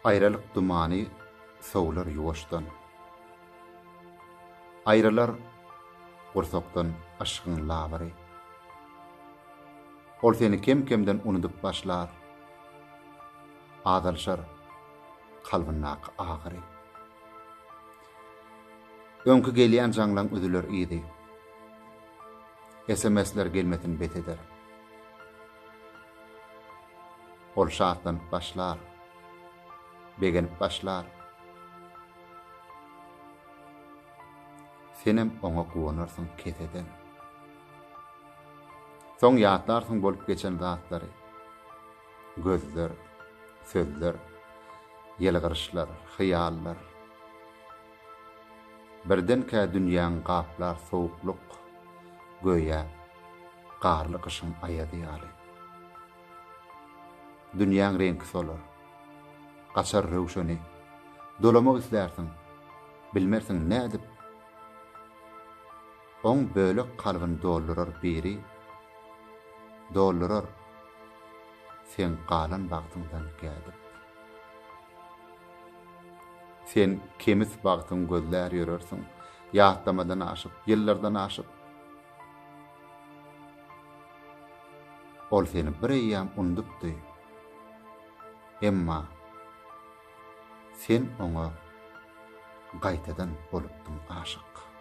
Aýralyk dumany sowlar ýuwaşdan. Aýralar gursakdan aşkyň labary. Ol seni kem-kemden unudyp başlar. Adalşar kalbynak agyry. Öňkü gelýän jaňlaň üzüler idi. SMS'ler gelmetin beteder. Ol şatlanıp başlar. Begenip başlar. Senem oňa guwanarsyň keseden. Soň ýatlarsyň bolup geçen zatlary. Gözler, sözler, ýelgirişler, hyýallar. Birdenkä dünýäň gaplar sowukluk, göýe, garly kışyň aýadyýaly. Dünýäň reňki solar. Gaçar rewşeni. Dolamak islersiň. Bilmersiň nädip. Oň bölek kalbyny doldurar biri. Doldurar. Sen galan bagtyňdan gelip. Sen kemis bagtyň gözler ýörersiň. Ýatlamadan aşyp, ýyllardan aşyp. Ol seni bir eýýam unudypdy. Emma sen oňa gaýtadan bolupdyň aşyk.